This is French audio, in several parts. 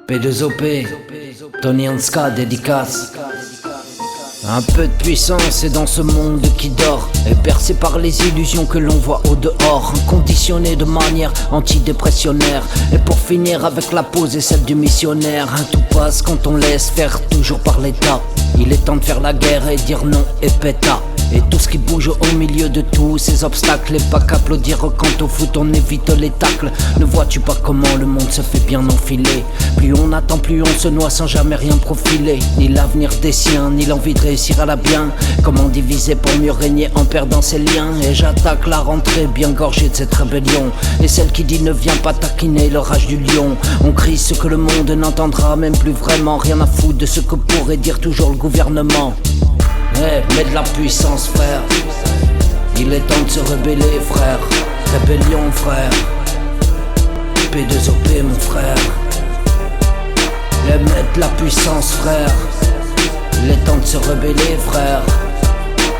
P2OP, Tony Hanska, dédicace. Un peu de puissance et dans ce monde qui dort est percé par les illusions que l'on voit au dehors, conditionné de manière antidépressionnaire. Et pour finir avec la pause et celle du missionnaire, tout passe quand on laisse faire toujours par l'état. Il est temps de faire la guerre et dire non et péta. Et tout ce qui bouge au milieu de tous ces obstacles, et pas qu'applaudir quand au foot on évite les tacles. Ne vois-tu pas comment le monde se fait bien enfiler? Plus on attend, plus on se noie sans jamais rien profiler. Ni l'avenir des siens, ni l'envie de réussir à la bien. Comment diviser pour mieux régner en perdant ses liens? Et j'attaque la rentrée bien gorgée de cette rébellion. Et celle qui dit ne viens pas taquiner le rage du lion. On crie ce que le monde n'entendra même plus vraiment. Rien à foutre de ce que pourrait dire toujours le gouvernement. Mets de la puissance, frère. Il est temps de se rebeller, frère. Rébellion, frère. P2OP, mon frère. Mets de la puissance, frère. Il est temps de se rebeller, frère.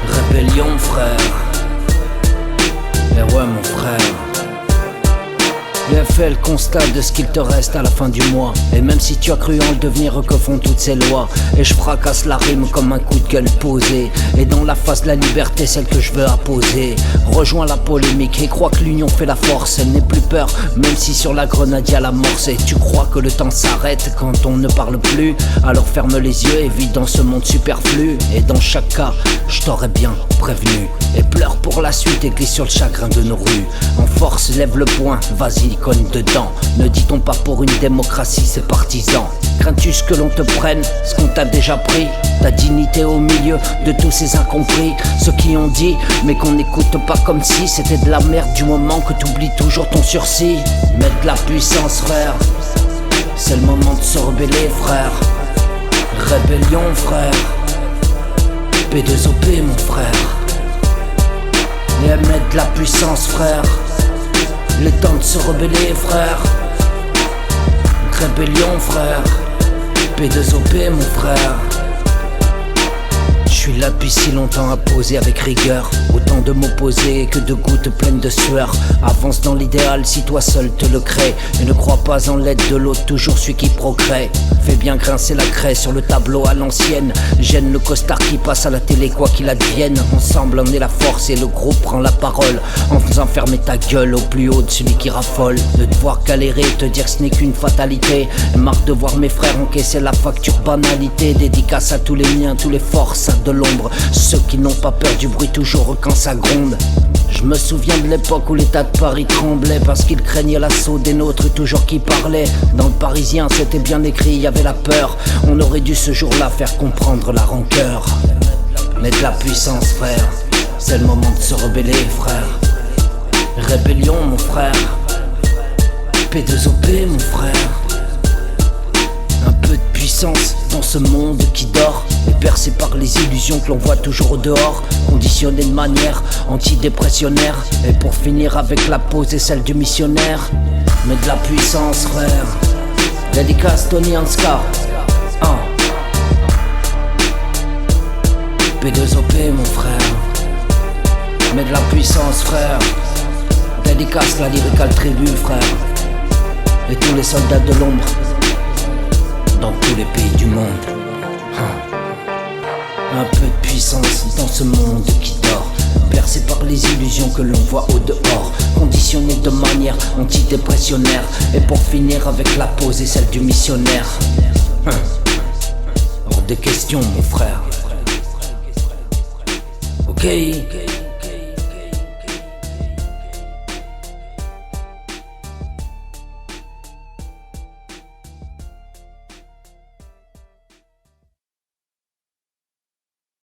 Rébellion, frère. Et ouais, mon frère. J'ai fait le constat de ce qu'il te reste à la fin du mois. Et même si tu as cru en le devenir, que font toutes ces lois? Et je fracasse la rime comme un coup de gueule posé. Et dans la face de la liberté, celle que je veux apposer. Rejoins la polémique et crois que l'union fait la force. Elle n'est plus peur, même si sur la grenade y'a la morse. Et tu crois que le temps s'arrête quand on ne parle plus? Alors ferme les yeux et vis dans ce monde superflu. Et dans chaque cas, je t'aurais bien prévenu. Et pleure pour la suite et glisse sur le chagrin de nos rues. En force, lève le poing, vas-y, cogne dedans. Ne dit-on pas pour une démocratie, c'est partisan? Crains-tu ce que l'on te prenne, ce qu'on t'a déjà pris? Ta dignité au milieu de tous ces incompris. Ceux qui ont dit, mais qu'on n'écoute pas comme si c'était de la merde du moment que t'oublies toujours ton sursis. Mets de la puissance, frère. C'est le moment de se rebeller, frère. Rébellion, frère. P2OP, mon frère. Et mets de la puissance, frère. Il est temps de se rebeller, frère. Rébellion, frère. P2OP, mon frère. Je suis là depuis si longtemps à poser avec rigueur. Autant de m'opposer que de gouttes pleines de sueur. Avance dans l'idéal si toi seul te le crée. Et ne crois pas en l'aide de l'autre, toujours celui qui progresse. Fais bien grincer la craie sur le tableau à l'ancienne. Gêne le costard qui passe à la télé quoi qu'il advienne. Ensemble on est la force et le groupe prend la parole. En faisant fermer ta gueule au plus haut de celui qui raffole. De te voir galérer, te dire que ce n'est qu'une fatalité. Marre de voir mes frères encaisser la facture banalité. Dédicace à tous les miens, tous les forces de l'ombre. Ceux qui n'ont pas peur du bruit toujours quand ça gronde. Je me souviens de l'époque où l'état de Paris tremblait parce qu'il craignait l'assaut des nôtres toujours qui parlaient. Dans le Parisien c'était bien écrit, il y avait la peur. On aurait dû ce jour-là faire comprendre la rancœur. Mais de la puissance, frère. C'est le moment de se rebeller, frère. Rébellion, mon frère. P2OP, mon frère. Un peu de puissance dans ce monde qui dort, et percé par les illusions que l'on voit toujours au dehors, conditionné de manière antidépressionnaire. Et pour finir avec la pause et celle du missionnaire. Mais de la puissance, frère. Dédicace Tony Hanska. P2OP, mon frère. Mais de la puissance, frère. Dédicace la lyrical tribu, frère. Et tous les soldats de l'ombre dans tous les pays du monde. Un peu de puissance dans ce monde qui dort, percé par les illusions que l'on voit au dehors, conditionné de manière antidépressionnaire. Et pour finir avec la pause et celle du missionnaire. Hors de question, mon frère. Ok.